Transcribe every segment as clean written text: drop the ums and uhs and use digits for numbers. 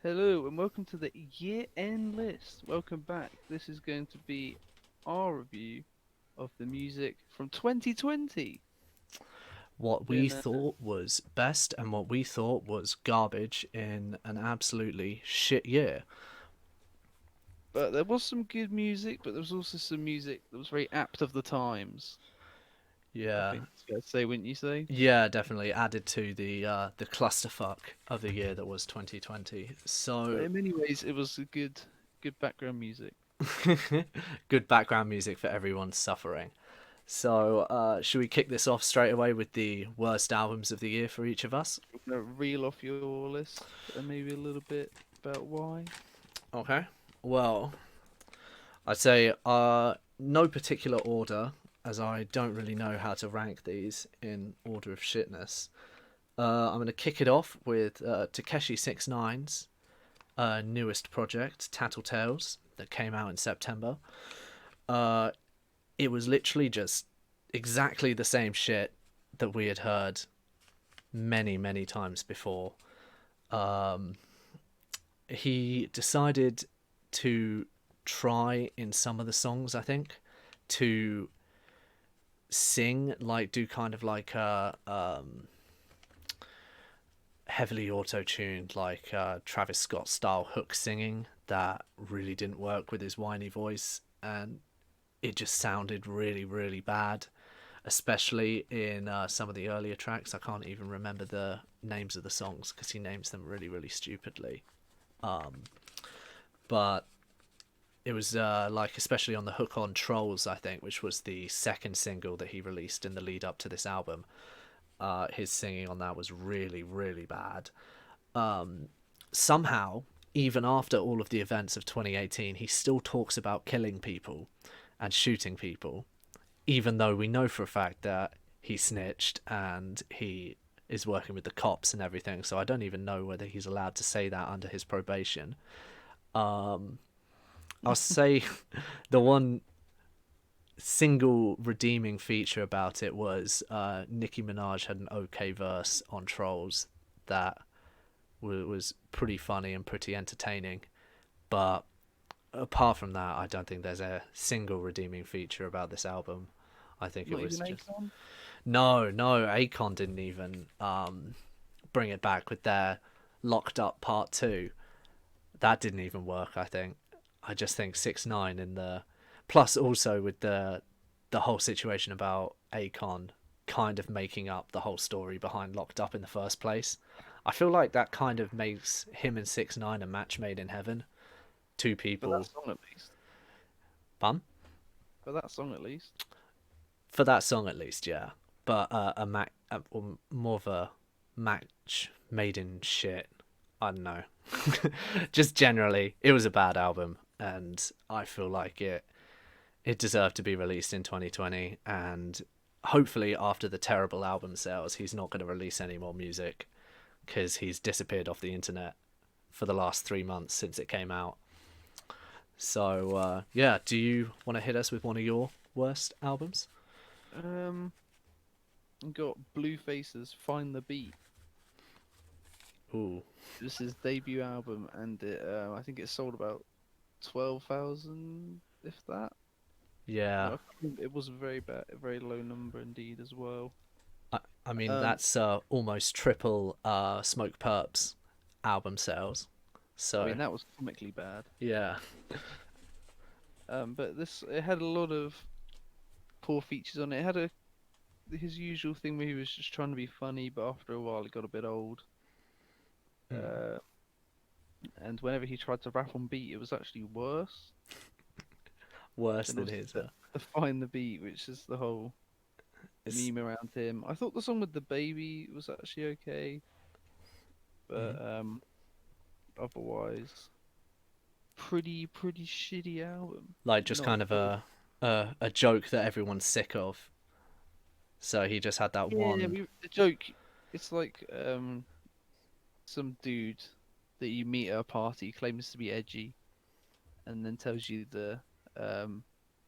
Hello and welcome to the year-end list. Welcome back. This is going to be our review of the music from 2020. What we Been thought was best and what we thought was garbage in an absolutely shit year. but there was some good music, but there was also some music that was very apt of the times. I Yeah, think it's fair to say, wouldn't you say? yeah, definitely added to the clusterfuck of the year that was 2020. But So in many ways, it was a good background music. good background music for everyone suffering. So should we kick this off straight away with the worst albums of the year for each of us? We're gonna reel off your list and maybe a little bit about why. Okay. Well, I'd say no particular order, as I don't really know how to rank these in order of shitness. I'm going to kick it off with Takeshi 69's newest project, Tattletales, that came out in September. Uh, it was literally just exactly the same shit that we had heard many, many times before. Um, he decided to try in some of the songs, I think, to sing, like, do kind of like a heavily auto-tuned, like Travis Scott style hook singing that really didn't work with his whiny voice, and it just sounded really, really bad, especially in some of the earlier tracks. I can't even remember the names of the songs because he names them really, really stupidly. But it was like, especially on the hook on Trolls, I think, which was the second single that he released in the lead up to this album. His singing on that was really, really bad. Somehow, even after all of the events of 2018, he still talks about killing people and shooting people, even though we know for a fact that he snitched and he is working with the cops and everything. So I don't even know whether he's allowed to say that under his probation. I'll say the one single redeeming feature about it was Nicki Minaj had an okay verse on Trolls that was pretty funny and pretty entertaining. But apart from that, I don't think there's a single redeeming feature about this album. I think it Not was even just Akon. no. Akon didn't even bring it back with their Locked Up Part Two. That didn't even work. I think. I just think 6ix9ine in the plus also with the whole situation about Akon kind of making up the whole story behind Locked Up in the first place. I feel like that kind of makes him and 6ix9ine a match made in heaven. Two For that people. song at least. Fun For that song at least. for that song at least, yeah. But or more of a match made in shit. I don't know. Just generally, it was a bad album, and I feel like it deserved to be released in 2020. And hopefully, after the terrible album sales, he's not going to release any more music because he's disappeared off the internet for the last 3 months since it came out. So yeah, do you want to hit us with one of your worst albums? Um, got Blueface's "Find the Beat." Ooh, This is his debut album, and I think it sold about 12,000, if that. yeah. It was a very bad, a very low number indeed as well. I mean, Um, that's almost triple Smoke Purp's album sales. I So mean that was comically bad. yeah, But this it had a lot of poor features on it. It had his usual thing where he was just trying to be funny, but after a while it got a bit old. Uh, and whenever he tried to rap on beat, it was actually worse. worse And than obviously his. the Find the Beat, which is the whole It's, meme around him. I thought the song with the baby was actually okay, mhm. but otherwise, pretty shitty album. Like just Not kind of good. a joke that everyone's sick of. So he just had that Yeah, one. the joke. It's like some dude that you meet at a party claims to be edgy, and then tells you the um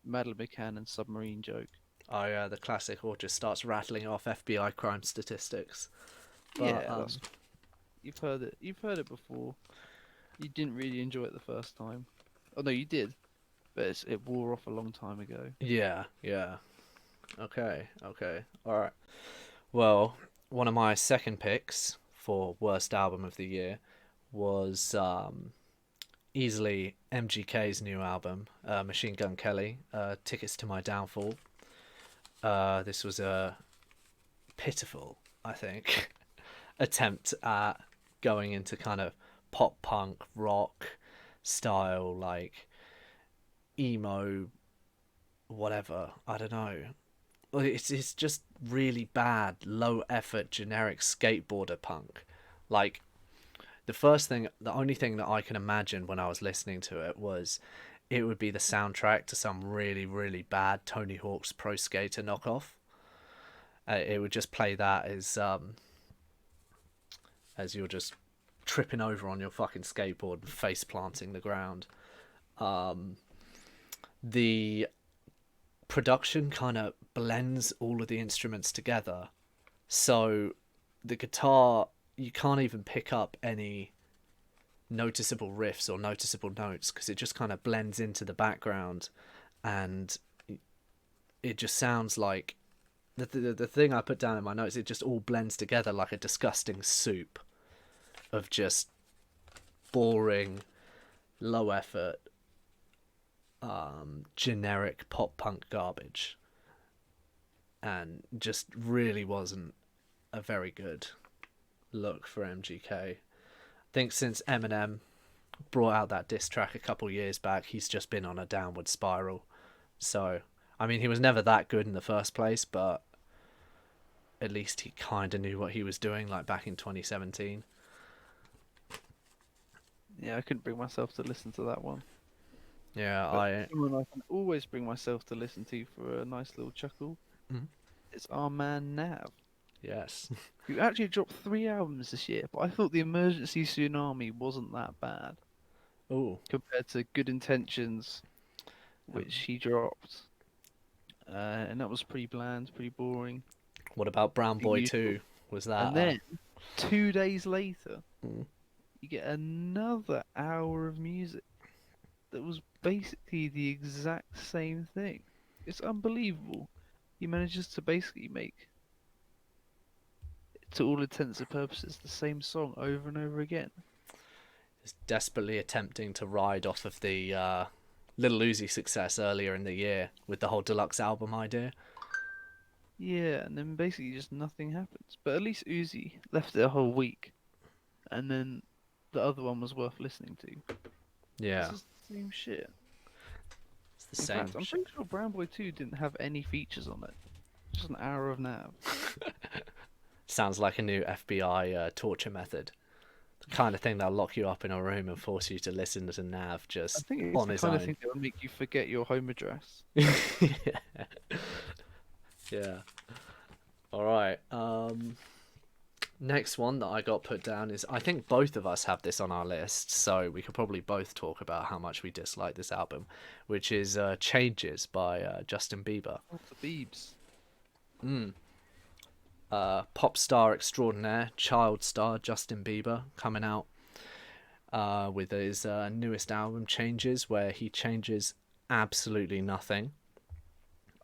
Madeleine McCann and submarine joke. Oh yeah, the classic, or just starts rattling off FBI crime statistics. But Yeah, that's you've heard it. You've heard it before. You didn't really enjoy it the first time. Oh no, you did, but it wore off a long time ago. Yeah, yeah. Okay, okay. All right. Well, one of my second picks for worst album of the year was easily MGK's new album, Machine Gun Kelly, Tickets to My Downfall. This was a pitiful, I think, attempt at going into kind of pop punk rock style, like emo, whatever. I don't know. Well, it's just really bad, low effort, generic skateboarder punk. Like the only thing that I can imagine when I was listening to it was it would be the soundtrack to some really really bad Tony Hawk's Pro Skater knockoff. It would just play that as you're just tripping over on your fucking skateboard and face planting the ground. The production kind of blends all of the instruments together, so the guitar, you can't even pick up any noticeable riffs or noticeable notes because it just kind of blends into the background, and it just sounds like the thing I put down in my notes, it just all blends together like a disgusting soup of just boring, low effort, generic pop punk garbage, and just really wasn't a very good look for MGK. I think since Eminem brought out that diss track a couple years back, he's just been on a downward spiral. So, I mean, he was never that good in the first place, but at least he kind of knew what he was doing, like back in 2017. Yeah, I couldn't bring myself to listen to that one. Yeah, But someone I can always bring myself to listen to for a nice little chuckle. Mhm. It's our man Nav, Yes. who actually dropped 3 albums this year. But I thought the Emergency Tsunami wasn't that bad Oh, compared to Good Intentions, which he dropped, and that was pretty bland, pretty boring. what about Brown The Boy usual. 2? Was that And then 2 days later, mm, you get another hour of music that was basically the exact same thing. It's unbelievable. He manages to basically make, to all intents and purposes, the same song over and over again. is desperately attempting to ride off of the Little Uzi success earlier in the year with the whole deluxe album idea? Yeah, and then basically just nothing happens. But at least Uzi left it a whole week, and then the other one was worth listening to. This Yeah, is the same shit. it's the In same. fact, I'm pretty sure Brown Boy 2 didn't have any features on it. Just an hour of Nav. Sounds like a new FBI torture method. The kind of thing that'll lock you up in a room and force you to listen to Nav I just think it's on the his kind of own. thing that would make you forget your home address. Yeah. Yeah. All right. Next one that I got put down is, I think both of us have this on our list, so we could probably both talk about how much we dislike this album, which is Changes by Justin Bieber. Oh, the Biebs. Mm. Pop star extraordinaire, child star Justin Bieber coming out with his newest album, Changes, where he changes absolutely nothing.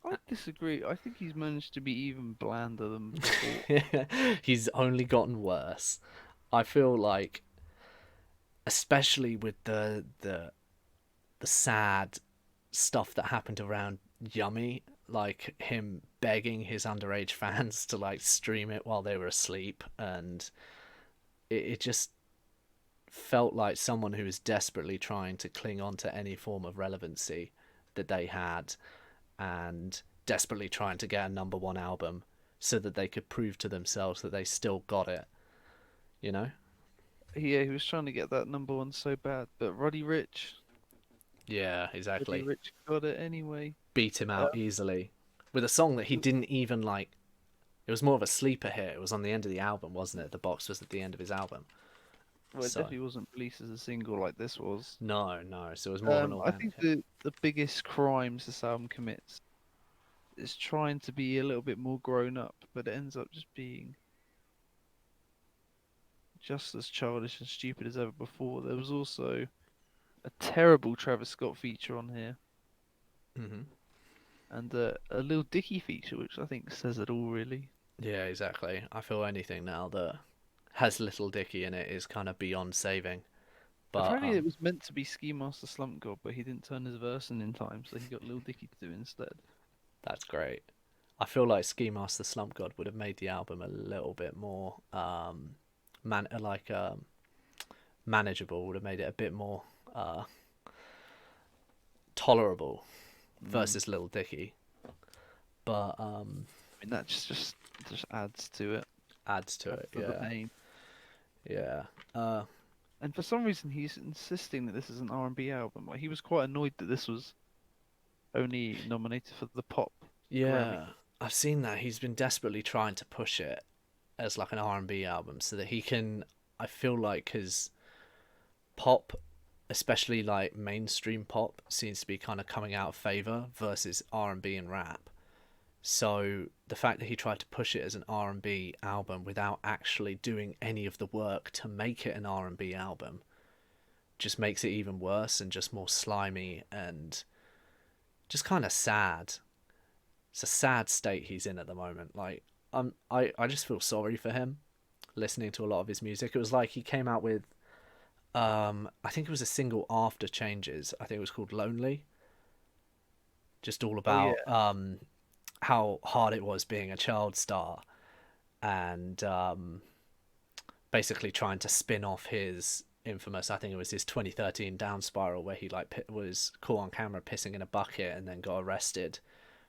I disagree. I think he's managed to be even blander than before. He's only gotten worse. I feel like, especially with the sad stuff that happened around Yummy, like him begging his underage fans to like stream it while they were asleep, and it just felt like someone who was desperately trying to cling on to any form of relevancy that they had, and desperately trying to get a number one album so that they could prove to themselves that they still got it, you know? Yeah, he was trying to get that number one so bad, but Yeah, Roddy exactly. Rich got it anyway. Beat him Uh, out easily with a song that he didn't even like. It was more of a sleeper hit. It was on the end of the album, wasn't it? The box was at the end of his album. well, it So definitely wasn't released as a single like this was. no, no. So it was more of an I organic think hit. the biggest crimes this album commits is trying to be a little bit more grown up, but it ends up just being just as childish and stupid as ever before. There was also a terrible Travis Scott feature on here, Hmm. and a Lil Dicky feature, which I think says it all, really. Yeah, exactly. I feel anything now that has Little Dicky in it is kind of beyond saving. But Apparently, it was meant to be Ski Master Slump God, but he didn't turn his verse in time, so he got Lil Dicky to do it instead. that's great. I feel like Ski Master Slump God would have made the album a little bit more man like manageable. Would have made it a bit more uh, tolerable Mm. versus Little Dicky. But I mean, that just adds to it, adds to adds it. to the Yeah, pain. yeah. Uh, And for some reason, he's insisting that this is an R&B album. Like he was quite annoyed that this was only nominated for the pop Grammy. yeah. I've seen that he's been desperately trying to push it as like an R&B album so that he can. I feel like his pop, especially like mainstream pop, seems to be kind of coming out of favor versus R&B and rap. So the fact that he tried to push it as an R&B album without actually doing any of the work to make it an R&B album just makes it even worse and just more slimy and just kind of sad. It's a sad state he's in at the moment. Like I just feel sorry for him listening to a lot of his music. It was like he came out with I think it was a single after Changes. I think it was called Lonely. Just all Oh about yeah, how hard it was being a child star and basically trying to spin off his infamous, I think it was his 2013 Down Spiral, where he like was caught on camera pissing in a bucket and then got arrested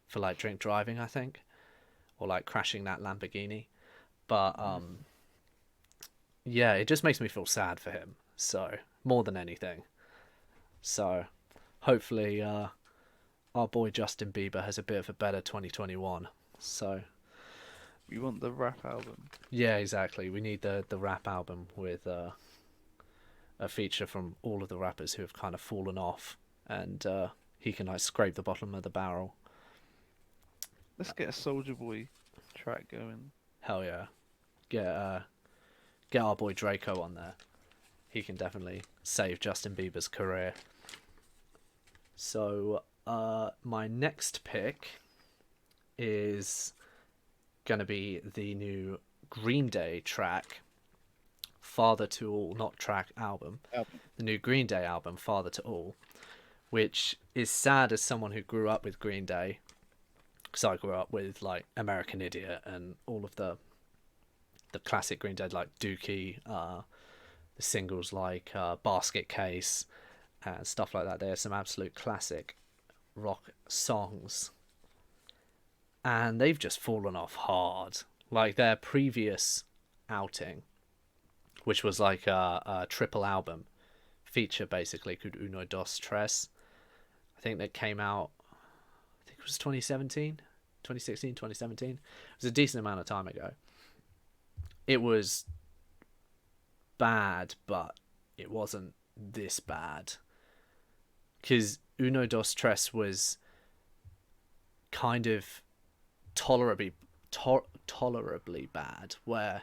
for like drink driving, I think, or like crashing that Lamborghini. But yeah, it just makes me feel sad for him. So more than anything. So hopefully our boy Justin Bieber has a bit of a better 2021. So we want the rap album. yeah, exactly. We need the rap album with a feature from all of the rappers who have kind of fallen off, and he can like scrape the bottom of the barrel. Let's get a Soldier Boy track going. Hell yeah, get get our boy Draco on there. He can definitely save Justin Bieber's career. So my next pick is gonna be the new Green Day track, Father to All, not track, album. Album. The new Green Day album, Father to All, which is sad as someone who grew up with Green Day, because I grew up with like American Idiot and all of the classic Green Day, like Dookie, the singles like Basket Case and stuff like that. They are some absolute classic rock songs, and they've just fallen off hard. Like their previous outing, which was like a triple album feature, basically called Uno Dos Tres. I think that came out, I think it was 2017, 2016, 2017. It was a decent amount of time ago. It was bad, but it wasn't this bad. Because Uno Dos Tres was kind of tolerably bad, where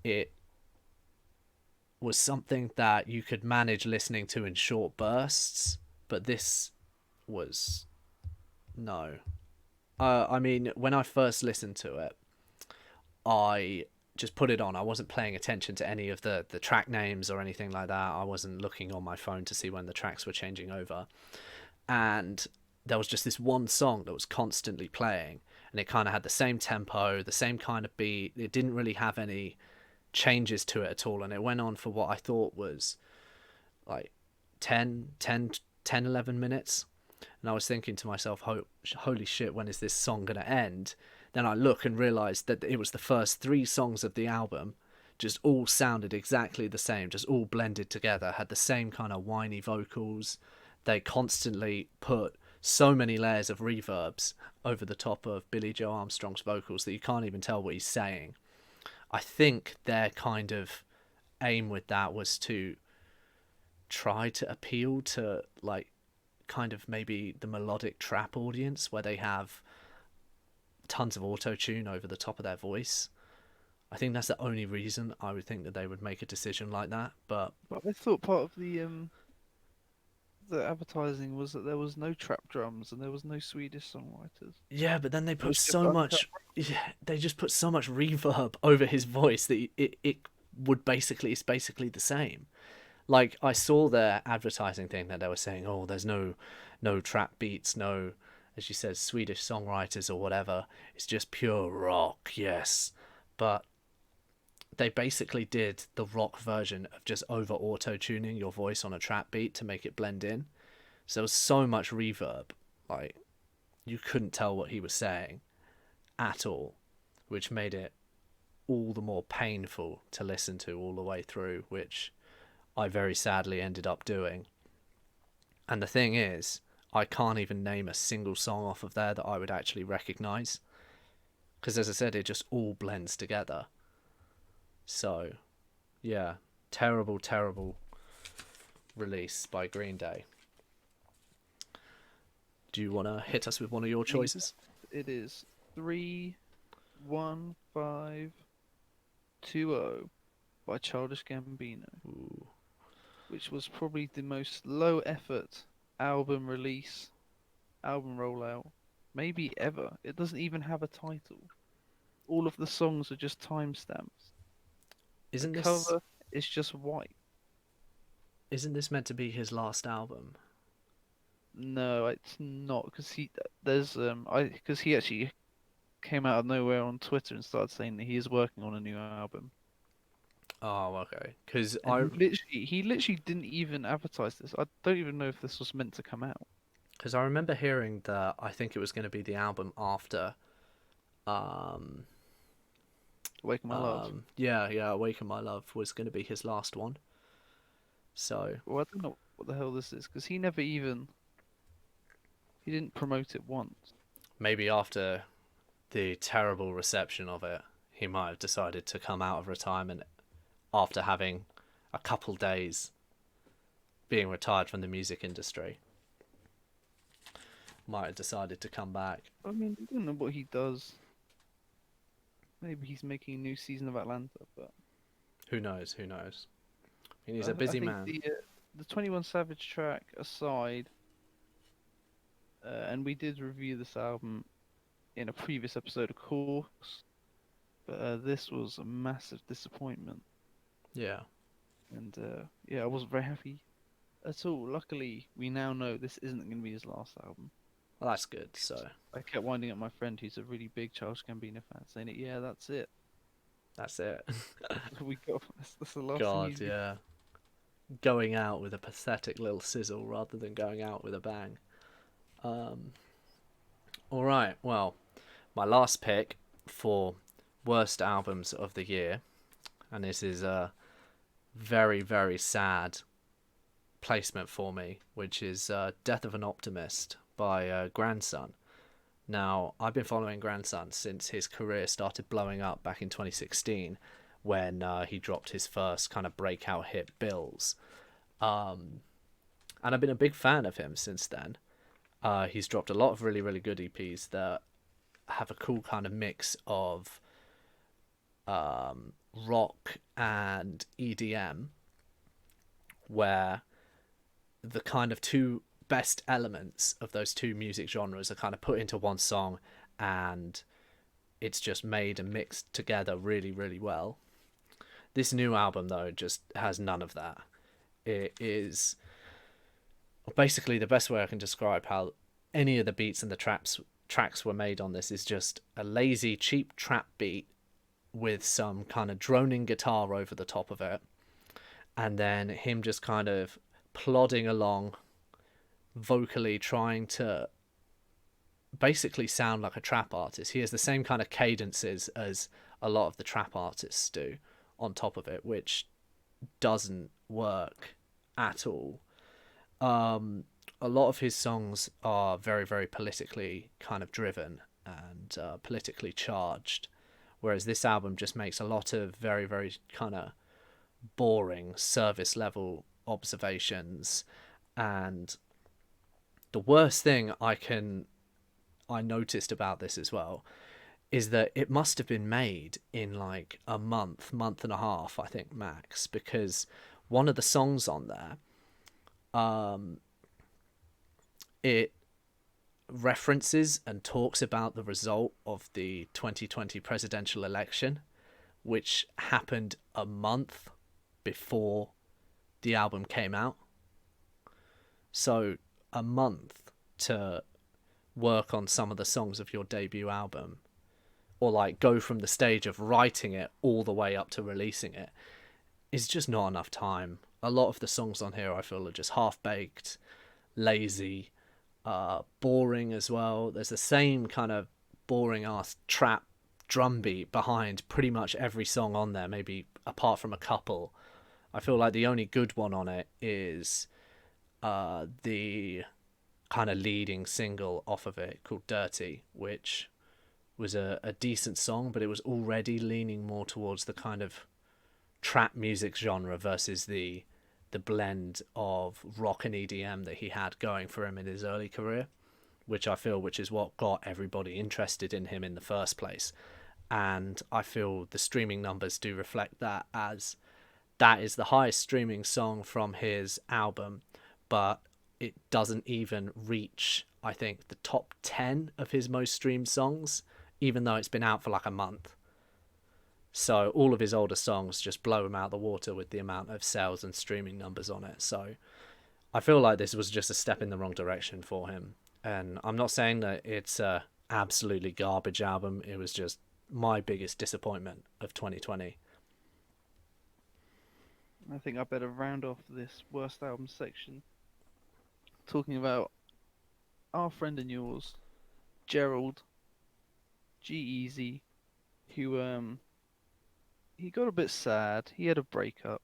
it was something that you could manage listening to in short bursts, but this was no. I mean, when I first listened to it, I just put it on. I wasn't paying attention to any of the track names or anything like that. I wasn't looking on my phone to see when the tracks were changing over. And there was just this one song that was constantly playing, and it kind of had the same tempo, the same kind of beat. It didn't really have any changes to it at all, and it went on for what I thought was like 11 minutes. And I was thinking to myself, holy shit, when is this song going to end? Then I look and realise that it was the first 3 songs of the album, just all sounded exactly the same, just all blended together, had the same kind of whiny vocals. They constantly put so many layers of reverbs over the top of Billy Joe Armstrong's vocals that you can't even tell what he's saying. I think their kind of aim with that was to try to appeal to like kind of maybe the melodic trap audience where they have tons of auto tune over the top of their voice. I think that's the only reason I would think that they would make a decision like that. But But I thought part of the advertising was that there was no trap drums and there was no Swedish songwriters. yeah, but then they It put was just so uncut. much. Yeah, they just put so much reverb over his voice that it would basically it's basically the same. Like I saw their advertising thing that they were saying, oh, there's no trap beats, no, as you said, Swedish songwriters or whatever. It's just pure rock, yes. But they basically did the rock version of just over auto tuning your voice on a trap beat to make it blend in. So there was so much reverb, like you couldn't tell what he was saying at all, which made it all the more painful to listen to all the way through, which I very sadly ended up doing. And the thing is, I can't even name a single song off of there that I would actually recognise. Because as I said, it just all blends together. So, yeah, terrible, terrible release by Green Day. Do you want to hit us with one of your choices? It is 31520 by Childish Gambino, Ooh. which was probably the most low effort album release, album rollout, maybe ever. It doesn't even have a title. All of the songs are just timestamps. The Isn't this cover is just white. isn't this meant to be his last album? No, it's not because he actually came out of nowhere on Twitter and started saying that he is working on a new album. Oh, okay. Because And he literally didn't even advertise this. I don't even know if this was meant to come out. I remember hearing that I think it was going to be the album after, um, Wake My Love. yeah, Awaken My Love was going to be his last one. So Well, I don't know what the hell this is because he didn't promote it once. maybe after the terrible reception of it, he might have decided to come out of retirement after having a couple days being retired from the music industry. Might have decided to come back. I mean, I don't know what he does. Maybe he's making a new season of Atlanta, but Who knows? Who knows? I mean, he's I, a I busy think man. the 21 Savage track aside, and we did review this album in a previous episode, of course, but this was a massive disappointment, Yeah. and yeah, I wasn't very happy at all. Luckily, we now know this isn't going to be his last album. Well, that's good. So I kept winding up my friend who's a really big Charles Gambino fan, saying it, yeah, that's it. that's it. We got that's the last thing God, he's yeah. Going out with a pathetic little sizzle rather than going out with a bang. All right. Well, my last pick for worst albums of the year, and this is a very, very sad placement for me, which is Death of an Optimist by Grandson. Now, I've been following Grandson since his career started blowing up back in 2016 when he dropped his first kind of breakout hit, Bills. And I've been a big fan of him since then. He's dropped a lot of really, really good EPs that have a cool kind of mix of rock and EDM, where the kind of two best elements of those two music genres are kind of put into one song, and it's just made and mixed together really, really well. This new album, though, just has none of that. It is basically the best way I can describe how any of the beats and the tracks were made on this is just a lazy, cheap trap beat with some kind of droning guitar over the top of it, and then him just kind of plodding along vocally trying to basically sound like a trap artist. He has the same kind of cadences as a lot of the trap artists do on top of it, which doesn't work at all. A lot of his songs are very, very politically kind of driven and politically charged, whereas this album just makes a lot of very, very kind of boring service level observations. And the worst thing I noticed about this as well is that it must have been made in like a month and a half, I think, max, because one of the songs on there, it references and talks about the result of the 2020 presidential election, which happened a month before the album came out. So a month to work on some of the songs of your debut album, or like go from the stage of writing it all the way up to releasing it, is just not enough time. A lot of the songs on here I feel are just half-baked, lazy, boring as well. There's the same kind of boring ass trap drum beat behind pretty much every song on there, maybe apart from a couple. I feel like the only good one on it is the kind of leading single off of it called Dirty, which was a decent song, but it was already leaning more towards the kind of trap music genre versus the blend of rock and EDM that he had going for him in his early career, which is what got everybody interested in him in the first place. And I feel the streaming numbers do reflect that, as that is the highest streaming song from his album, but it doesn't even reach, I think, the top 10 of his most streamed songs, even though it's been out for like a month. So all of his older songs just blow him out the water with the amount of sales and streaming numbers on it. So I feel like this was just a step in the wrong direction for him. And I'm not saying that it's a absolutely garbage album. It was just my biggest disappointment of 2020. I think I better round off this worst album section talking about our friend and yours, Gerald G-Eazy, who he got a bit sad. He had a breakup,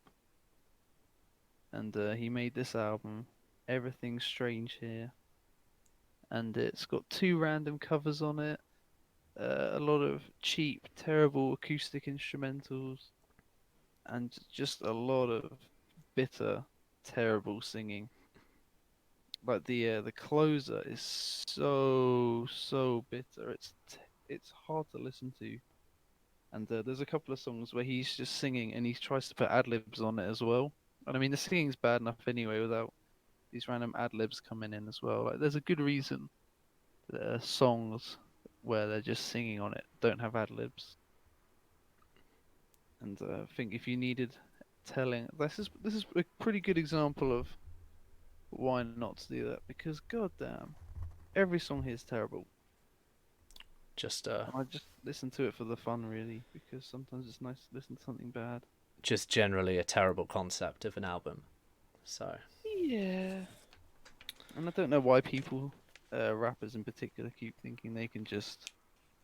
and he made this album, Everything's Strange Here, and it's got 2 random covers on it, a lot of cheap, terrible acoustic instrumentals, and just a lot of bitter, terrible singing. Like the closer is so bitter. It's hard to listen to. And there's a couple of songs where he's just singing and he tries to put ad libs on it as well. And I mean the singing's bad enough anyway without these random ad libs coming in as well. Like there's a good reason that songs where they're just singing on it don't have ad libs. And I think if you needed telling, this is a pretty good example of why not to do that, because goddamn, every song here is terrible. Just I just listen to it for the fun, really, because sometimes it's nice to listen to something bad. just generally a terrible concept of an album. So Yeah. And I don't know why people, rappers in particular, keep thinking they can just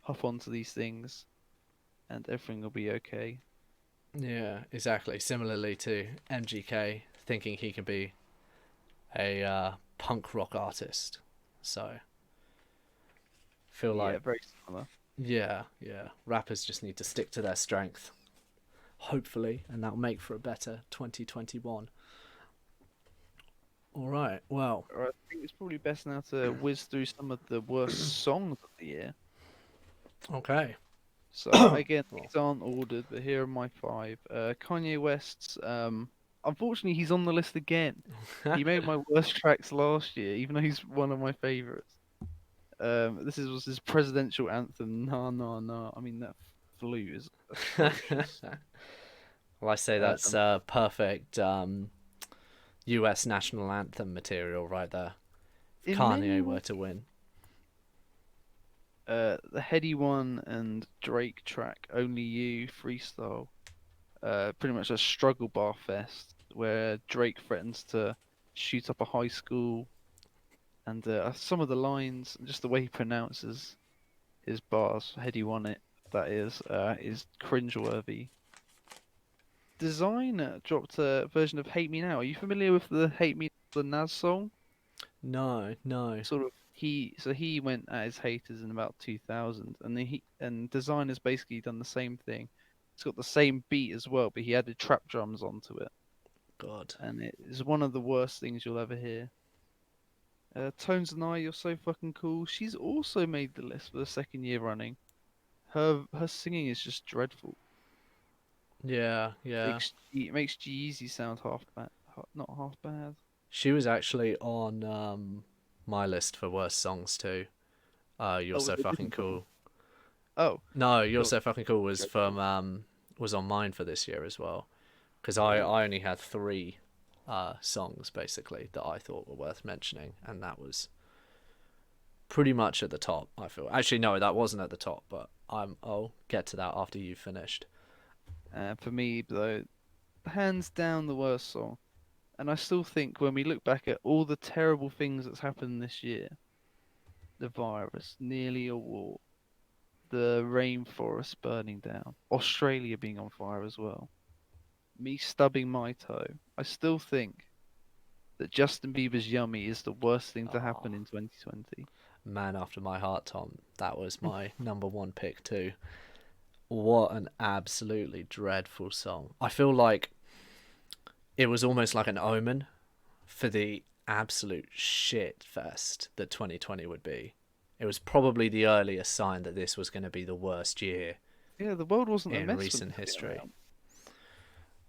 hop onto these things and everything will be okay. yeah, exactly. Similarly to MGK thinking he can be a punk rock artist. So feel Yeah, like very similar. yeah, rappers just need to stick to their strength, hopefully, and that'll make for a better 2021. All right, well, I think it's probably best now to whiz through some of the worst songs of the year. okay. So again, these aren't ordered, but here are my 5. Kanye West's, unfortunately, he's on the list again. He made my worst tracks last year, even though he's one of my favorites. Was his presidential anthem, Nah Nah Nah. I mean, that flute is atrocious. Well, I say that's Um, perfect US national anthem material right there. If in many Kanye were ways, to win. the Heady One and Drake track, Only You, freestyle, pretty much a struggle bar fest where Drake threatens to shoot up a high school, and some of the lines, just the way he pronounces his bars, Heady One it, that is cringeworthy. Designer dropped a version of Hate Me Now. Are you familiar with the Hate Me the Nas song? No, no. Sort of he went at his haters in about 2000, and then Designer's basically done the same thing. It's got the same beat as well, but he added trap drums onto it, God. and it is one of the worst things you'll ever hear. Tones and I, You're So Fucking Cool. She's also made the list for the 2nd year running. her singing is just dreadful. Yeah, yeah. It makes G-Eazy sound half bad, not half bad. She was actually on my list for worst songs too. You're Oh, So was it a Fucking different song? Cool. Oh, No, I You're thought So Fucking Cool was from dreadful. was on mine for this year as well. Because Right. I only had three songs basically that I thought were worth mentioning, and that was pretty much at the top. I feel actually no, that wasn't at the top, but I'll get to that after you've finished. For me, though, hands down the worst song. And I still think when we look back at all the terrible things that's happened this year, the virus, nearly a war, the rainforest burning down, Australia being on fire as well, me stubbing my toe, I still think that Justin Bieber's Yummy is the worst thing to Oh, happen in 2020. man after my heart, Tom. That was my number one pick too. What an absolutely dreadful song. I feel like it was almost like an omen for the absolute shit fest that 2020 would be. It was probably the earliest sign that this was going to be the worst year Yeah, the world wasn't a in mess when recent this came history. out.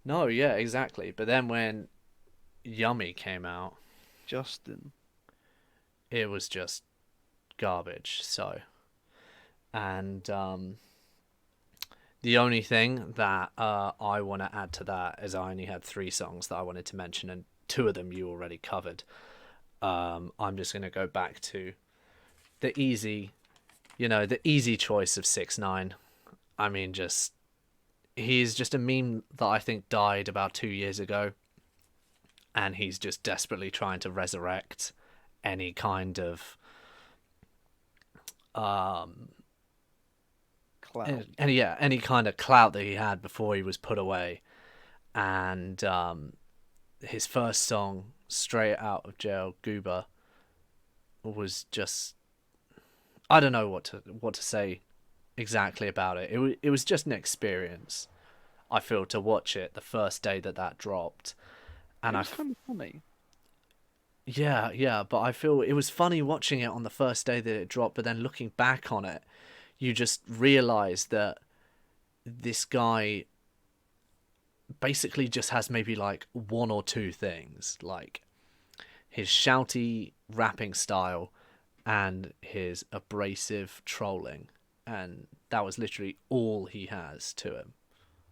No, yeah, exactly. But then when Yummy came out, Justin. it was just garbage. So, and the only thing that I want to add to that is I only had three songs that I wanted to mention, and two of them you already covered. I'm just going to go back to the easy, the easy choice of 6ix9ine. I mean, just he's just a meme that I think died about 2 years ago, and he's just desperately trying to resurrect any kind of um Clout. any kind of clout that he had before he was put away. And his first song, Straight Out of Jail, Goober, was just I don't know what to say exactly about it. It was just an experience. I feel to watch it the first day that dropped, It and was kind of funny. yeah, yeah, but I feel it was funny watching it on the first day that it dropped, but then looking back on it, you just realize that this guy basically just has maybe like one or two things, like his shouty rapping style and his abrasive trolling, and that was literally all he has to him.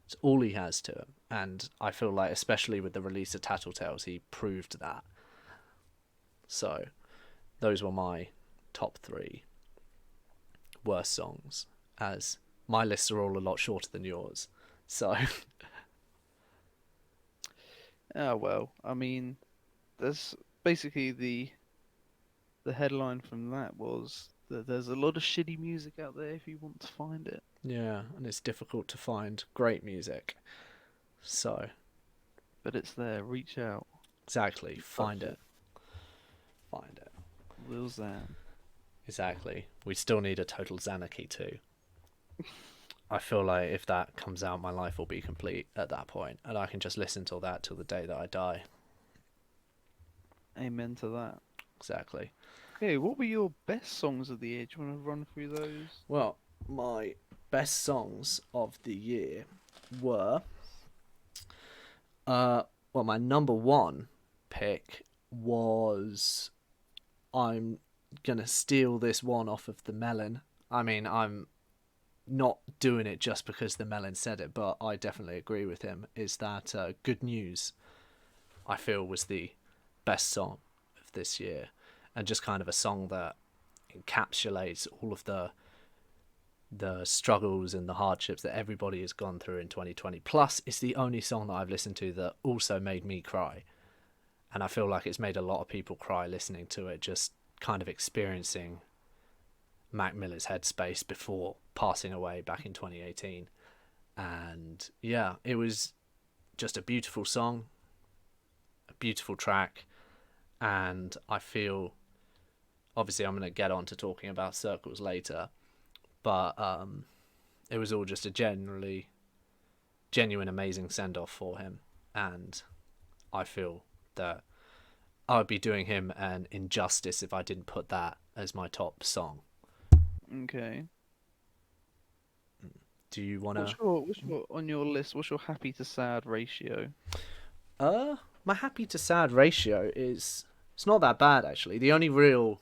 It's all he has to him, and I feel like especially with the release of Tattletales, he proved that. So those were my top three worst songs, as my lists are all a lot shorter than yours. So Ah, well, I mean, there's basically the headline from that was that there's a lot of shitty music out there if you want to find it. yeah, and it's difficult to find great music. So But it's there. Reach out. exactly, Touch find it. it, find it. Lil Xan. Exactly. We still need a Total Xanarchy too. I feel like if that comes out, my life will be complete at that point, and I can just listen to that till the day that I die. Amen to that. Exactly. Okay, what were your best songs of the year? Do you want to run through those? Well, my best songs of the year were well, my number one pick was I'm gonna steal this one off of the Melon. I mean, I'm not doing it just because the Melon said it, but I definitely agree with him. Is that Good News? I feel was the best song of this year, and just kind of a song that encapsulates all of the struggles and the hardships that everybody has gone through in 2020. Plus, it's the only song that I've listened to that also made me cry. And I feel like it's made a lot of people cry listening to it, just kind of experiencing Mac Miller's headspace before passing away back in 2018. And yeah, it was just a beautiful song, a beautiful track. And I feel, obviously, I'm going to get on to talking about Circles later, but it was all just a genuine, amazing send off for him. And I feel that I would be doing him an injustice if I didn't put that as my top song. Okay. Do you wanna? What's your on your list? What's your happy to sad ratio? My happy to sad ratio is it's not that bad actually. The only real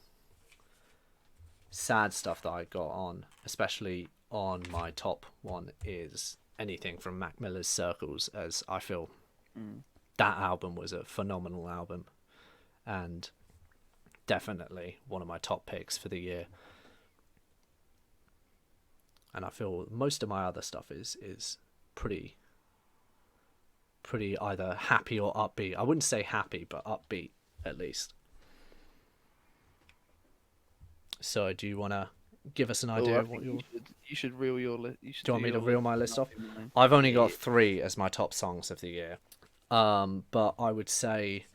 sad stuff that I got on, especially on my top one, is anything from Mac Miller's Circles, as I feel that album was a phenomenal album and definitely one of my top picks for the year. And I feel most of my other stuff is pretty either happy or upbeat. I wouldn't say happy, but upbeat at least. So, do you want to give us an idea I of what think you should reel your list. You should Do you want do me to your reel list my and list I'll off? do mine. I've only got Yeah. 3 as my top songs of the year. But I would say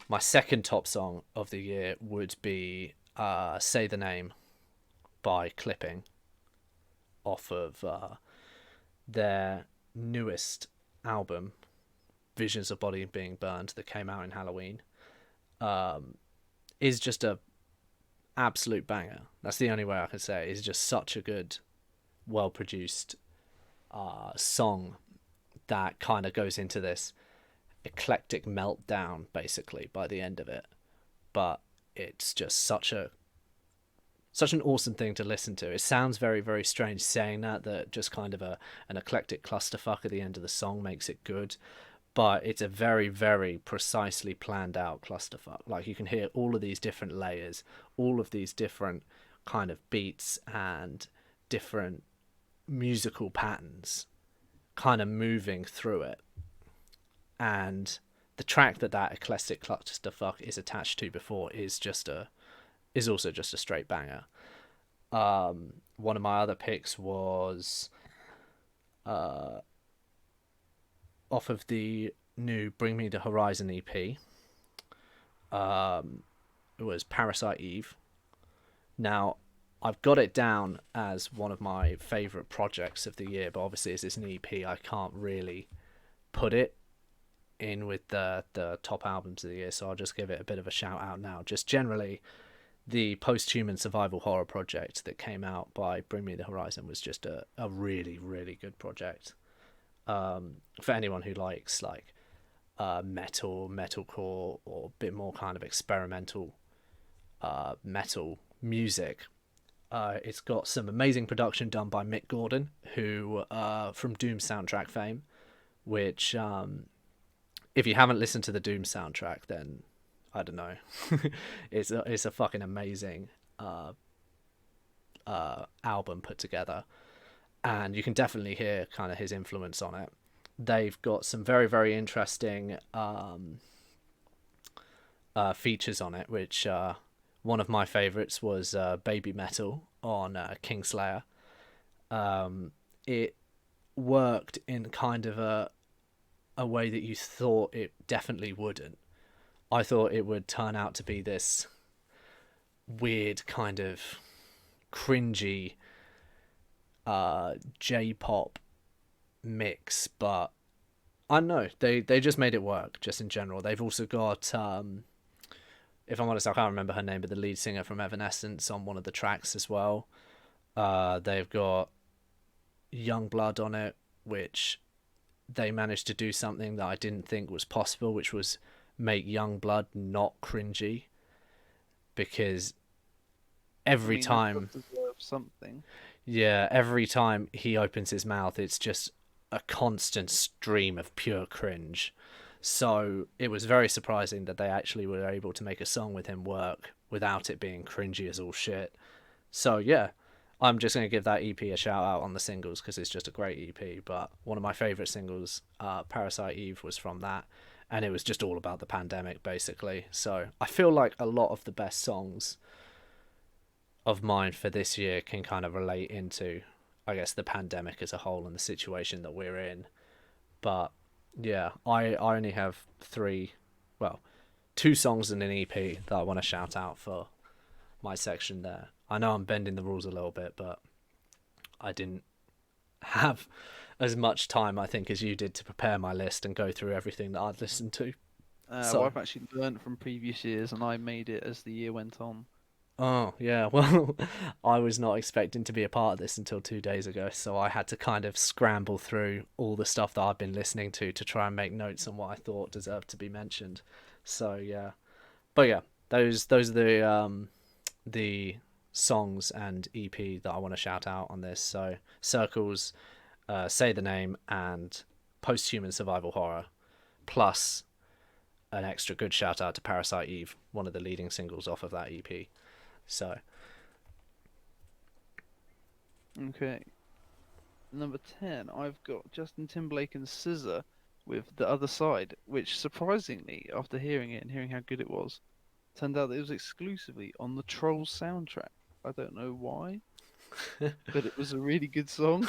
my second top song of the year would be "Say the Name" by Clipping, off of their newest album, Visions of Body Being Burned, that came out in Halloween. Is just a absolute banger. That's the only way I can say it. It's just such a good, well produced song that kind of goes into this eclectic meltdown basically by the end of it. But it's just such an awesome thing to listen to. It sounds very, very strange saying that just kind of an eclectic clusterfuck at the end of the song makes it good. But it's a very, very precisely planned out clusterfuck. Like, you can hear all of these different layers, all of these different kind of beats and different musical patterns kind of moving through it. And the track that eclectic clusterfuck is attached to before is also just a straight banger. One of my other picks was off of the new Bring Me the Horizon EP. It was Parasite Eve. Now, I've got it down as one of my favourite projects of the year, but obviously as it's an EP, I can't really put it in with the top albums of the year, so I'll just give it a bit of a shout out now. Just generally, the post-human survival horror project that came out by Bring Me the Horizon was just a really, really good project. For anyone who likes like metalcore, or a bit more kind of experimental metal music, it's got some amazing production done by Mick Gordon, who from Doom soundtrack fame, which if you haven't listened to the Doom soundtrack, then I don't know. It's a fucking amazing album put together, and you can definitely hear kind of his influence on it. They've got some very, very interesting features on it, which one of my favorites was Baby Metal on Kingslayer. It worked in kind of a way that you thought it definitely wouldn't. I thought it would turn out to be this weird kind of cringy J-pop mix, but I don't know, they just made it work just in general. They've also got if I'm honest, I can't remember her name, but the lead singer from Evanescence on one of the tracks as well. They've got Youngblood on it, which they managed to do something that I didn't think was possible, which was make Youngblood not cringy, because every time Something. Yeah, every time he opens his mouth, it's just a constant stream of pure cringe. So it was very surprising that they actually were able to make a song with him work without it being cringy as all shit. So yeah, I'm just going to give that EP a shout out on the singles because it's just a great EP. But one of my favourite singles, Parasite Eve, was from that. And it was just all about the pandemic, basically. So I feel like a lot of the best songs of mine for this year can kind of relate into, I guess, the pandemic as a whole and the situation that we're in. But yeah, I only have 2 songs in an EP that I want to shout out for my section there. I know I'm bending the rules a little bit, but I didn't have as much time, I think, as you did to prepare my list and go through everything that I'd listened to. Well, I've actually learned from previous years, and I made it as the year went on. Oh, yeah. Well, I was not expecting to be a part of this until 2 days ago, so I had to kind of scramble through all the stuff that I've been listening to try and make notes on what I thought deserved to be mentioned. So yeah, but yeah, those are the songs and EP that I want to shout out on this. So Circles, Say the Name, and Post-Human Survival Horror, plus an extra good shout out to Parasite Eve, one of the leading singles off of that EP. So Okay. Number 10, I've got Justin Timberlake and SZA with The Other Side, which surprisingly, after hearing it and hearing how good it was, turned out that it was exclusively on the Trolls soundtrack. I don't know why, but it was a really good song.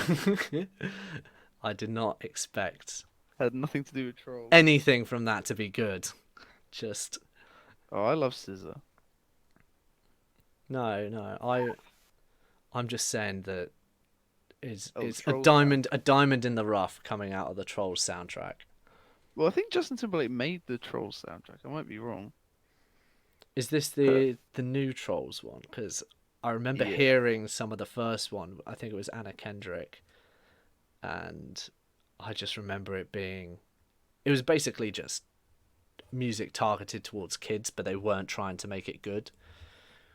I did not expect Had nothing to do with Trolls. anything from that to be good. Just Oh, I love SZA. no. I'm just saying that Oh, the it's Trolls. a diamond in the rough coming out of the Trolls soundtrack. Well, I think Justin Timberlake made the Trolls soundtrack. I might be wrong. Is this But the new Trolls one? Because I remember yeah. hearing some of the first one. I think it was Anna Kendrick, and I just remember it being. It was basically just music targeted towards kids, but they weren't trying to make it good.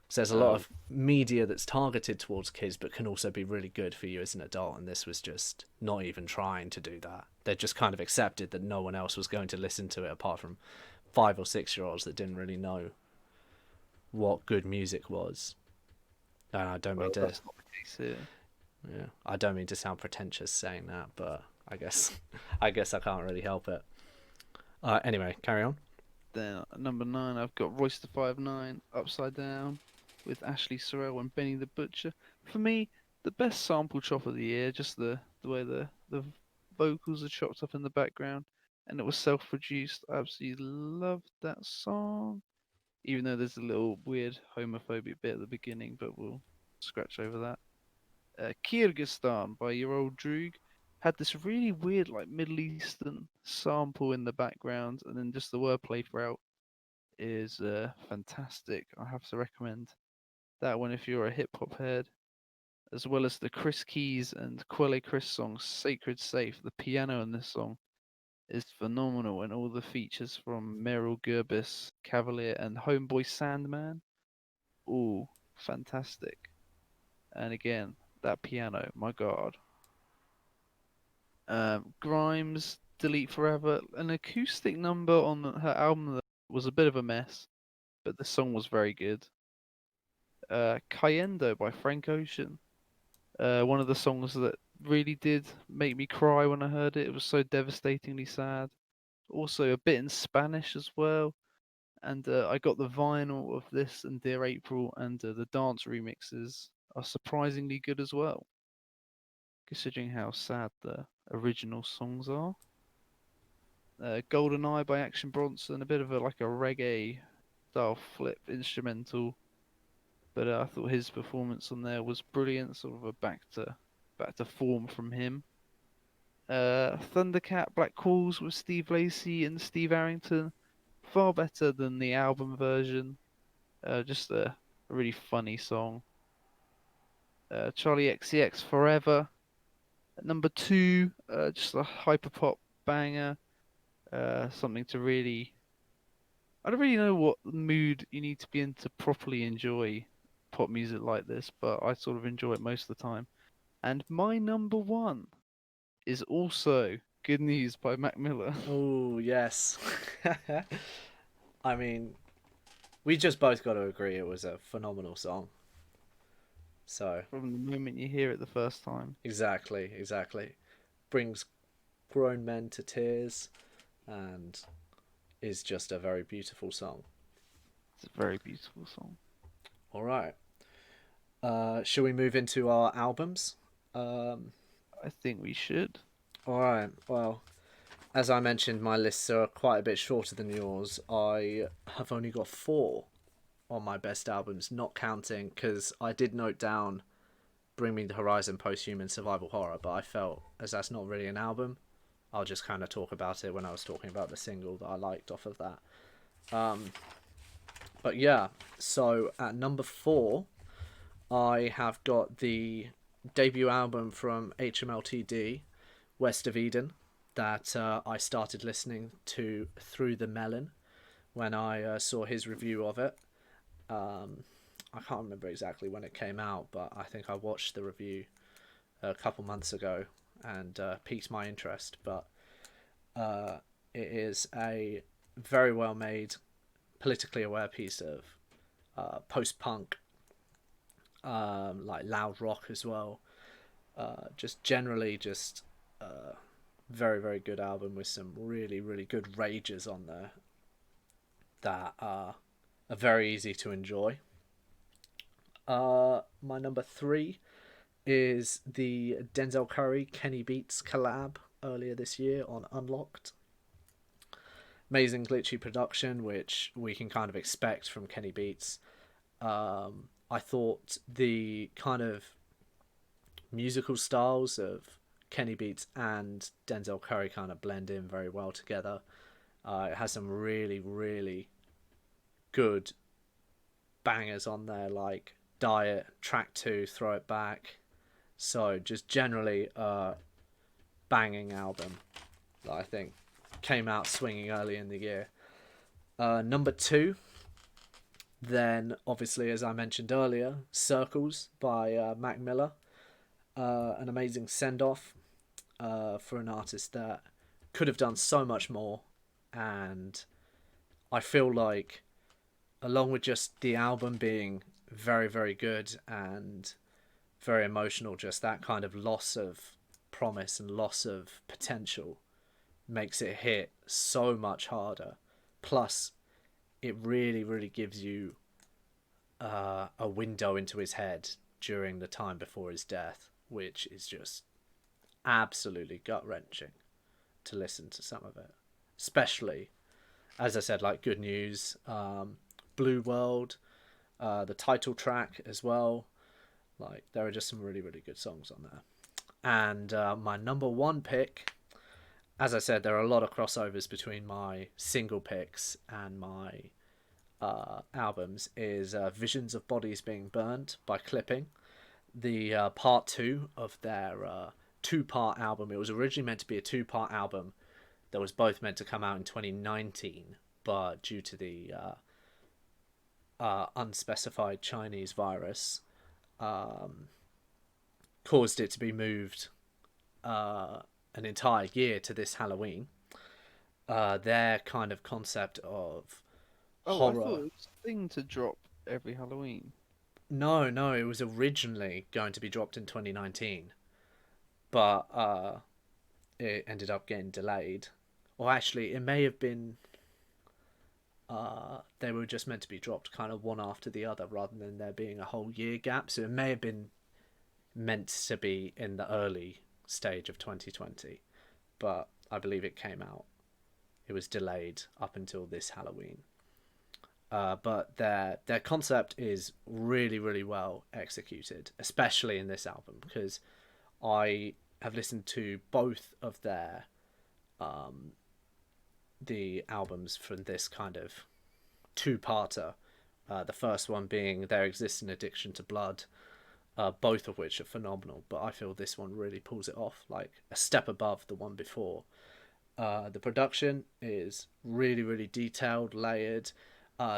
So there's a lot Oh, of media that's targeted towards kids, but can also be really good for you as an adult. And this was just not even trying to do that. They just kind of accepted that no one else was going to listen to it apart from 5 or 6 year olds that didn't really know what good music was. And I don't mean well, to, that's not the case here. yeah, I don't mean to sound pretentious saying that, but I guess, I guess I can't really help it. Anyway, carry on. Then at number 9, I've got Royce the 5'9", Upside Down, with Ashley Sorrell and Benny the Butcher. For me, the best sample chop of the year, just the way the vocals are chopped up in the background, and it was self-produced. I absolutely loved that song, even though there's a little weird homophobic bit at the beginning, but we'll scratch over that. Kyrgyzstan by Your Old Droog had this really weird, like Middle Eastern sample in the background, and then just the wordplay throughout is fantastic. I have to recommend that one if you're a hip hop head, as well as the Chris Keys and Quelle Chris song "Sacred Safe." The piano in this song is phenomenal, and all the features from Meryl Gerbis, Cavalier, and Homeboy Sandman. Ooh, fantastic! And again, that piano, my god. Grimes, Delete Forever, an acoustic number on her album that was a bit of a mess, but the song was very good. Cayendo by Frank Ocean, one of the songs that really did make me cry when I heard it. It was so devastatingly sad. Also, a bit in Spanish as well. And I got the vinyl of this and Dear April, and the dance remixes are surprisingly good as well, considering how sad the original songs are. Golden Eye by Action Bronson, a bit of a like a reggae style flip instrumental, but I thought his performance on there was brilliant, sort of a back to form from him. Thundercat Black Calls with Steve Lacy and Steve Arrington, far better than the album version. Just a really funny song. Charlie XCX Forever, at number 2, just a hyperpop banger. Something to really I don't really know what mood you need to be in to properly enjoy pop music like this, but I sort of enjoy it most of the time. And my number 1 is also Good News by Mac Miller. Oh yes. I mean, we just both got to agree it was a phenomenal song. So From the moment you hear it the first time. exactly. Brings grown men to tears, and is just a very beautiful song. It's a very beautiful song. All right. Shall we move into our albums? I think we should. All right. Well, as I mentioned, my lists are quite a bit shorter than yours. I have only got 4 on my best albums, not counting because I did note down Bring Me the Horizon Post-Human Survival Horror, but I felt as that's not really an album, I'll just kind of talk about it when I was talking about the single that I liked off of that. But yeah, so at number 4, I have got the debut album from HMLTD, West of Eden, that I started listening to through the Melon when I saw his review of it. I can't remember exactly when it came out, but I think I watched the review a couple months ago and piqued my interest. But it is a very well made, politically aware piece of post punk, like loud rock as well. Just generally, just very, very good album with some really, really good rages on there that are very easy to enjoy. My number 3 is the Denzel Curry Kenny Beats collab earlier this year on Unlocked. Amazing glitchy production, which we can kind of expect from Kenny Beats. I thought the kind of musical styles of Kenny Beats and Denzel Curry kind of blend in very well together. It has some really, really good bangers on there, like Diet, Track 2, Throw It Back. So just generally a banging album that I think came out swinging early in the year. Number 2, then obviously, as I mentioned earlier, Circles by Mac Miller. An amazing send-off for an artist that could have done so much more, and I feel like, along with just the album being very, very good and very emotional, just that kind of loss of promise and loss of potential makes it hit so much harder. Plus, it really, really gives you a window into his head during the time before his death, which is just absolutely gut-wrenching to listen to some of it. Especially, as I said, like Good News, Blue World, the title track as well. Like, there are just some really, really good songs on there. And my number 1 pick, as I said, there are a lot of crossovers between my single picks and my albums, is Visions of Bodies Being Burned by Clipping. The part 2 of their 2-part album. It was originally meant to be a 2-part album that was both meant to come out in 2019, but due to the unspecified Chinese virus, caused it to be moved an entire year to this Halloween. Their kind of concept of horror. I thought it was a thing to drop every Halloween. No, it was originally going to be dropped in 2019, but it ended up getting delayed. Or actually, it may have been they were just meant to be dropped kind of one after the other rather than there being a whole year gap. So it may have been meant to be in the early stage of 2020, but I believe it came out. It was delayed up until this Halloween. But their concept is really, really well executed, especially in this album, because I have listened to both of their the albums from this kind of 2-parter. The first one being Their Existing Addiction to Blood, both of which are phenomenal, but I feel this one really pulls it off, like a step above the one before. The production is really, really detailed, layered.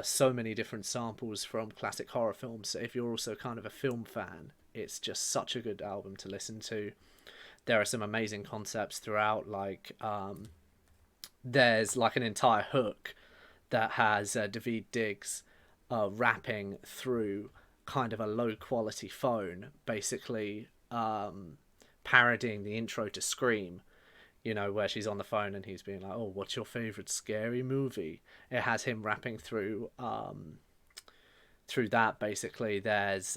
So many different samples from classic horror films. So if you're also kind of a film fan, it's just such a good album to listen to. There are some amazing concepts throughout, like there's like an entire hook that has Daveed Diggs rapping through kind of a low quality phone, basically parodying the intro to Scream. You know, where she's on the phone and he's being like, "Oh, what's your favorite scary movie?" It has him rapping through that. Basically, there's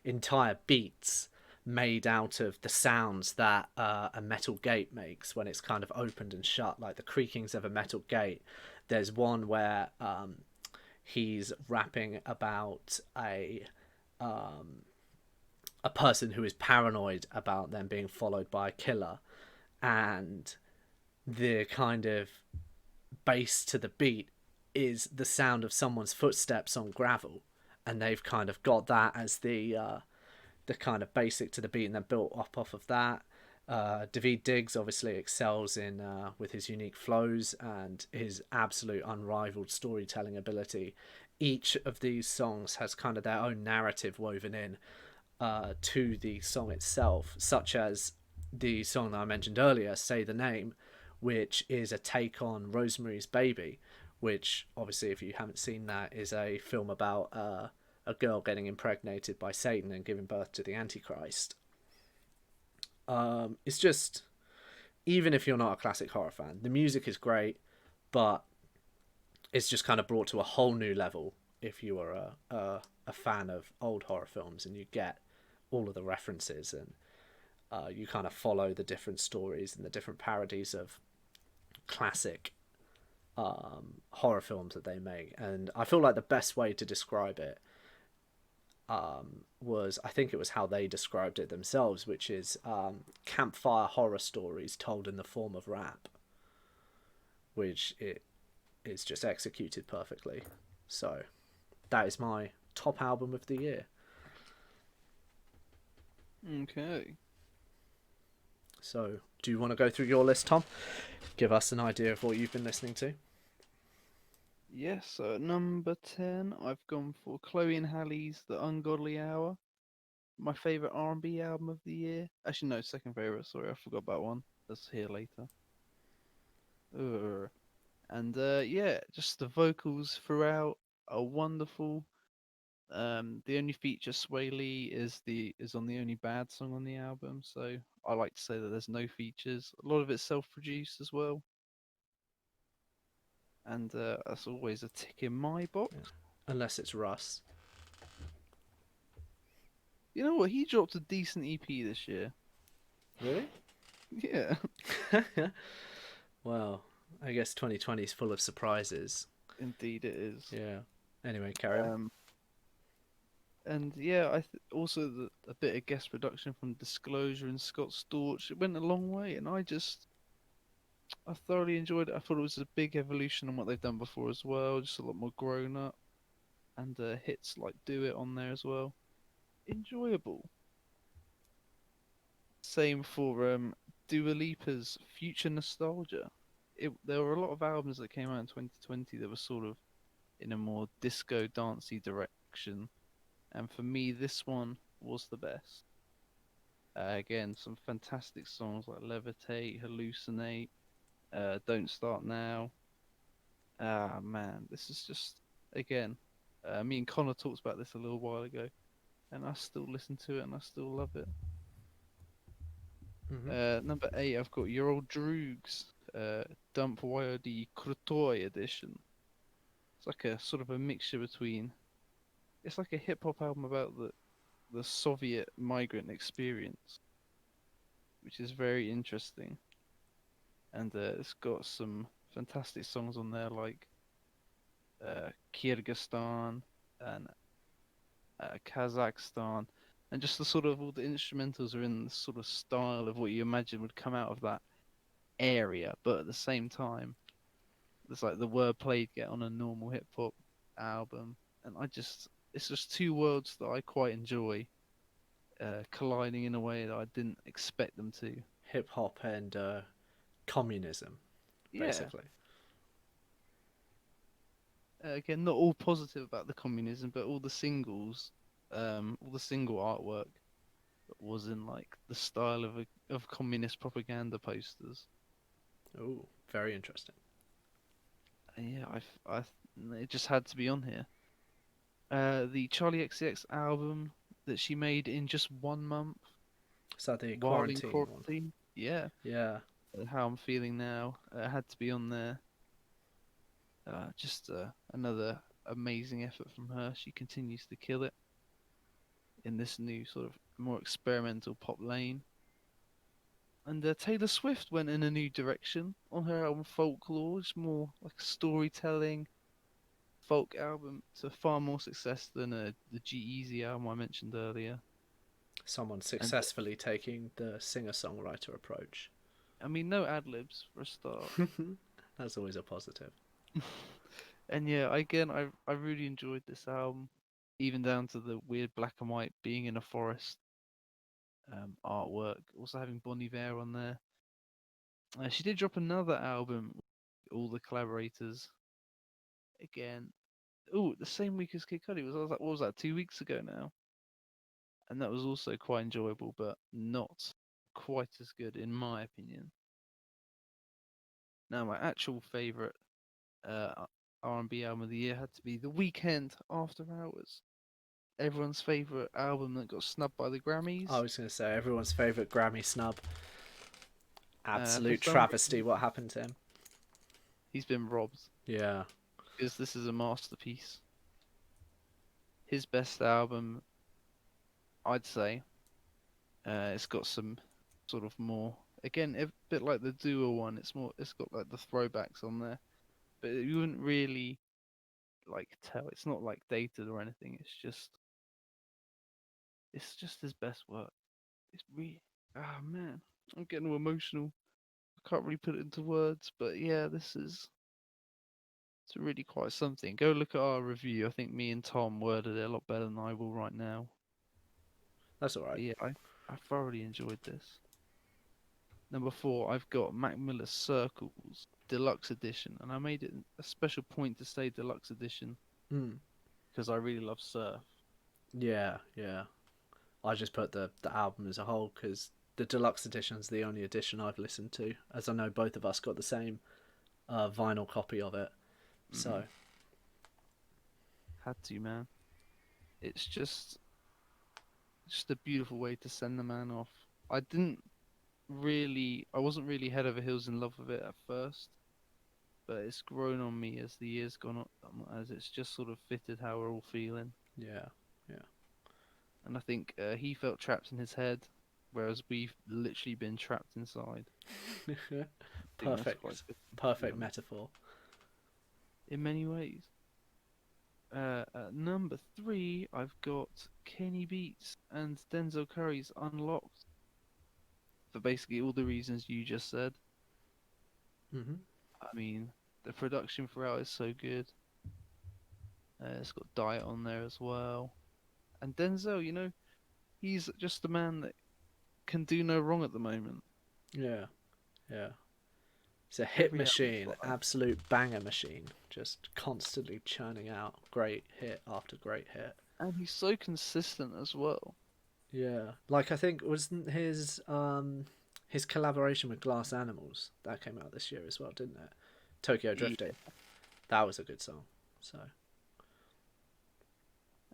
entire beats made out of the sounds that a metal gate makes when it's kind of opened and shut, like the creakings of a metal gate. There's one where he's rapping about a person who is paranoid about them being followed by a killer, and the kind of bass to the beat is the sound of someone's footsteps on gravel, and they've kind of got that as the kind of basic to the beat, and then built up off of that. Daveed Diggs obviously excels in with his unique flows and his absolute unrivaled storytelling ability. Each of these songs has kind of their own narrative woven in to the song itself, such as the song that I mentioned earlier, "Say the Name," which is a take on Rosemary's Baby, which obviously, if you haven't seen that, is a film about a girl getting impregnated by Satan and giving birth to the Antichrist. It's just, even if you're not a classic horror fan, the music is great, but it's just kind of brought to a whole new level if you are a fan of old horror films and you get all of the references, and you kind of follow the different stories and the different parodies of classic horror films that they make. And I feel like the best way to describe it was, I think it was how they described it themselves, which is campfire horror stories told in the form of rap, which it is just executed perfectly. So that is my top album of the year. Okay. So do you want to go through your list, Tom? Give us an idea of what you've been listening to. Yes, so at number 10, I've gone for Chloe and Halle's The Ungodly Hour. My favourite R&B album of the year. Actually, no, second favourite. Sorry, I forgot about one. That's here later. Ugh. And yeah, just the vocals throughout are wonderful. The only feature Sway Lee is on the only bad song on the album, so I like to say that there's no features. A lot of it's self-produced as well, and that's always a tick in my box. Yeah. Unless it's Russ. You know what? He dropped a decent EP this year. Really? Yeah, Well, I guess 2020 is full of surprises. indeed it is. Yeah. Anyway, carry on. And yeah, also a bit of guest production from Disclosure and Scott Storch. It went a long way, and I thoroughly enjoyed it. I thought it was a big evolution on what they've done before as well, just a lot more grown up, and hits like "Do It" on there as well. Enjoyable. Same for Dua Lipa's Future Nostalgia. There were a lot of albums that came out in 2020 that were sort of in a more disco dancey direction, and for me, this one was the best. Again, some fantastic songs like Levitate, Hallucinate, Don't Start Now. Ah, man, this is just, again, me and Connor talked about this a little while ago, and I still listen to it and I still love it. Number 8, I've got Your Old Droogs, Dump YOD Krutoy edition. It's like a sort of a mixture between, it's like a hip hop album about the Soviet migrant experience, which is very interesting. And it's got some fantastic songs on there like Kyrgyzstan and Kazakhstan, and just the sort of all the instrumentals are in the sort of style of what you imagine would come out of that area, but at the same time, it's like the wordplay you'd get on a normal hip hop album, and it's just two worlds that I quite enjoy colliding in a way that I didn't expect them to. Hip hop and communism, Yeah. basically. Again, not all positive about the communism, but all the single artwork was in like the style of communist propaganda posters. Oh, very interesting. And yeah, it just had to be on here. The Charlie XCX album that she made in just 1 month Is that the while in quarantine one? quarantine. Yeah, Yeah. how I'm feeling now had to be on there. Just another amazing effort from her. She continues to kill it in this new sort of more experimental pop lane. And Taylor Swift went in a new direction on her album Folklore. It's more like a storytelling folk album to far more success than the G-Eazy album I mentioned earlier. Someone And successfully taking the singer-songwriter approach. I mean, no ad libs for a start. That's always a positive. And yeah, again, I really enjoyed this album, even down to the weird black and white being in a forest artwork. Also having Bon Iver on there. She did drop another album, all the collaborators. Again, oh, the same week as Kid Cudi was. I was like, what was that? 2 weeks ago now, and that was also quite enjoyable, but not quite as good in my opinion. Now, my actual favorite R&B album of the year had to be The Weeknd, After Hours. Everyone's favorite album that got snubbed by the I Grammys. was going to say everyone's favourite Grammy snub. For Absolute some travesty reason, what happened to him. he's been robbed Yeah. because this is a masterpiece. His best album, I'd say. It's got some sort of more, again, a bit like the Duo one. It's more, it's got like the throwbacks on there, but you wouldn't really like tell. It's not like dated or anything. It's just his best work. It's really, ah man, I'm getting all emotional. I can't really put it into words, but yeah, it's really quite something. Go look at our review. I think me and Tom worded it a lot better than I will right now. That's all But right. yeah, I thoroughly enjoyed this. Number four, I've got Mac Miller's Circles Deluxe Edition, and I made it a special point to say Deluxe Edition Mm. because I really love Surf. Yeah, yeah. I just put the album as a whole because the deluxe edition's the only edition I've listened to, as I know both of us got the same vinyl copy of it. So, Had to, man. It's just a beautiful way to send the man off. I wasn't really head over heels in love with it at first, but it's grown on me as the years gone on, as it's just sort of fitted how we're all feeling. yeah, yeah. And I think he felt trapped in his head, whereas we've literally been trapped inside. I think that's quite Perfect, good, to be perfect honest, metaphor. in many ways. At number three, I've got Kenny Beats and Denzel Curry's Unlocked, for basically all the reasons you just said. Hmm. I mean, the production throughout is so good. It's got Diet on there as well. And Denzel, he's just a man that can do no wrong at the moment. Yeah, yeah. It's a hit Every album machine, fire. absolute banger machine, just constantly churning out great hit after great hit. And he's so consistent as well. Yeah, like I think wasn't his collaboration with Glass Animals that came out this year as well, didn't it? Tokyo Yeah. Drifting. That was a good song. So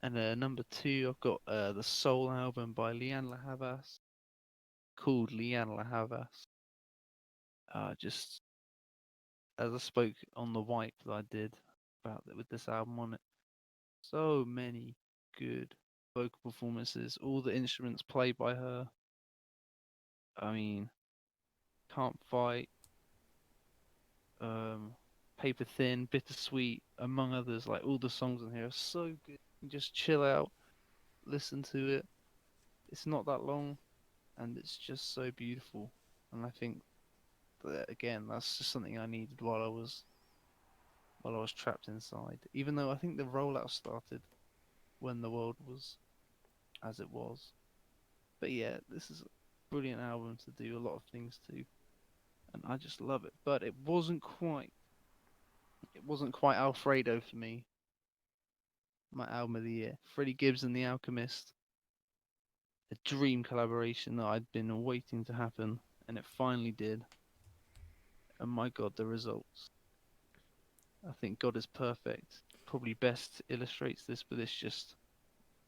And number two, I've got the Soul album by Leanne La Havas, called Leanne La Havas. Just as I spoke on the wipe that I did about it with this album on it, so many good vocal performances, all the instruments played by her. I mean, Can't Fight, um, Paper Thin, Bittersweet, among others. Like all the songs on here are so good. You just chill out, listen to it. It's not that long, and it's just so beautiful. And I think that again, that's just something I needed while I was trapped inside. Even though I think the rollout started when the world was as it was. But yeah, this is a brilliant album to do a lot of things to, and I just love it. But it wasn't quite Alfredo for me. My album of the year, Freddie Gibbs and the Alchemist, a dream collaboration that I'd been waiting to happen, and it finally did. And my God, the results. I think God is Perfect probably best illustrates this, but it's just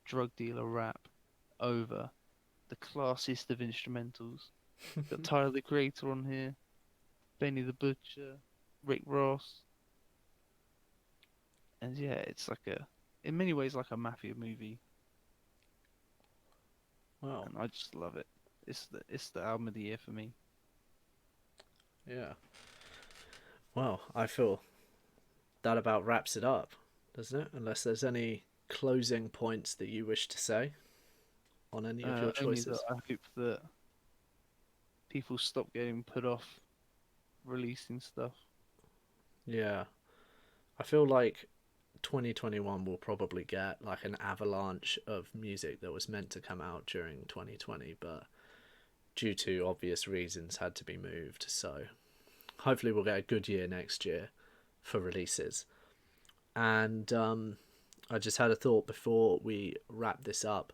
drug dealer rap over the classiest of instrumentals. Got Tyler the Creator on here, Benny the Butcher, Rick Ross, and yeah, it's in many ways, like a mafia movie, well, and I just love it. It's the album of the year for me. yeah. Well, I feel that about wraps it up, doesn't it? Unless there's any closing points that you wish to say on any of your Only that choices. I hope that people stop getting put off releasing stuff. Yeah, I feel like 2021 will probably get like an avalanche of music that was meant to come out during 2020, but due to obvious reasons had to be moved. So hopefully we'll get a good year next year for releases. And I just had a thought before we wrap this up.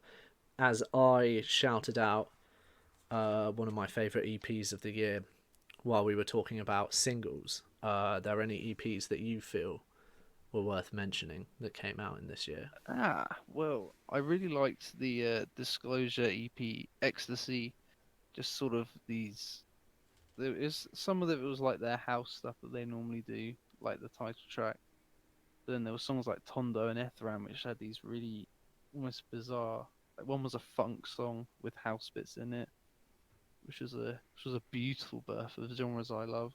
As I shouted out one of my favourite EPs of the year while we were talking about singles, are there any EPs that you feel were worth mentioning that came out in this year? Well, I really liked the Disclosure EP Ecstasy. Just sort of these. There is some of it was like their house stuff that they normally do, like the title track. But then there were songs like Tondo and Ethram, which had these really almost bizarre. Like one was a funk song with house bits in it, which was a beautiful birth of genres I love.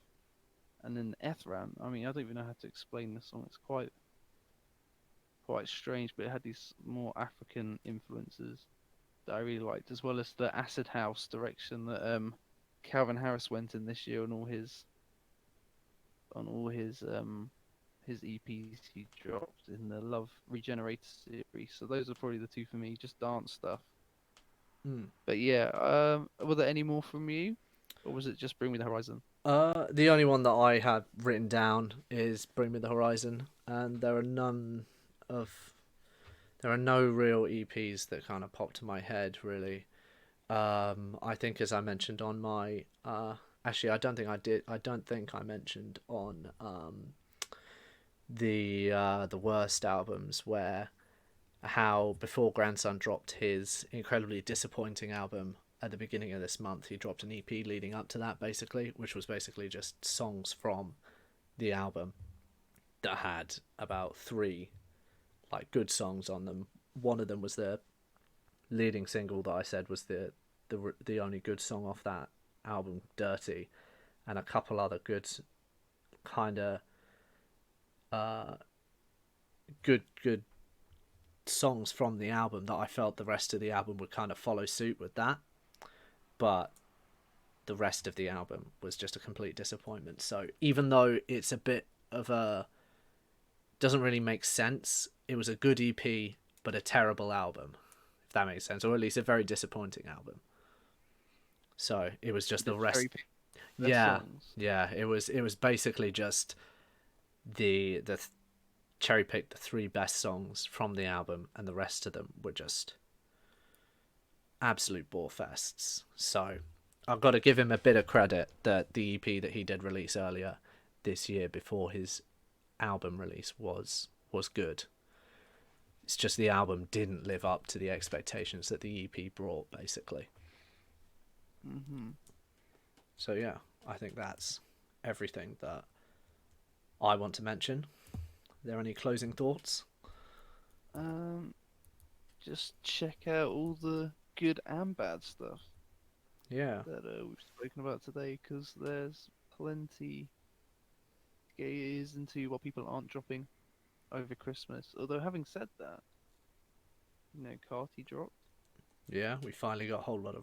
And then Ethram, I mean, I don't even know how to explain the song. It's quite strange, but it had these more African influences that I really liked, as well as the acid house direction that Calvin Harris went in this year on all his EPs he dropped in the Love Regenerator series. So those are probably the two for me, just dance stuff. Hmm. But yeah, were there any more from you, or was it just Bring Me the Horizon? The only one that I had written down is Bring Me the Horizon, and of there are no real EPs that kind of pop to my head really. I think as I mentioned on my actually I don't think I did. I don't think I mentioned on the worst albums where how before Grandson dropped his incredibly disappointing album at the beginning of this month, he dropped an EP leading up to that basically, which was basically just songs from the album that had about three like good songs on them. One of them was the leading single that I said was the only good song off that album, Dirty, and a couple other good kind of uh good songs from the album that I felt the rest of the album would kind of follow suit with that. But the rest of the album was just a complete disappointment. So even though it's a bit of a doesn't really make sense, it was a good EP but a terrible album, if that makes sense, or at least a very disappointing album. So it was just the Just rest. cherry pick their Yeah, songs. yeah. It was basically just the cherry picked the three best songs from the album, and the rest of them were just absolute bore fests. So I've got to give him a bit of credit that the EP that he did release earlier this year before his album release was good. It's just the album didn't live up to the expectations that the EP brought, basically. Hmm. So yeah, I think that's everything that I want to mention. Are there any closing thoughts? Um, just check out all the good and bad stuff Yeah. that we've spoken about today, because there's plenty to get your ears into what people aren't dropping over Christmas. Although having said that, Carti dropped. Yeah, we finally got a whole lot of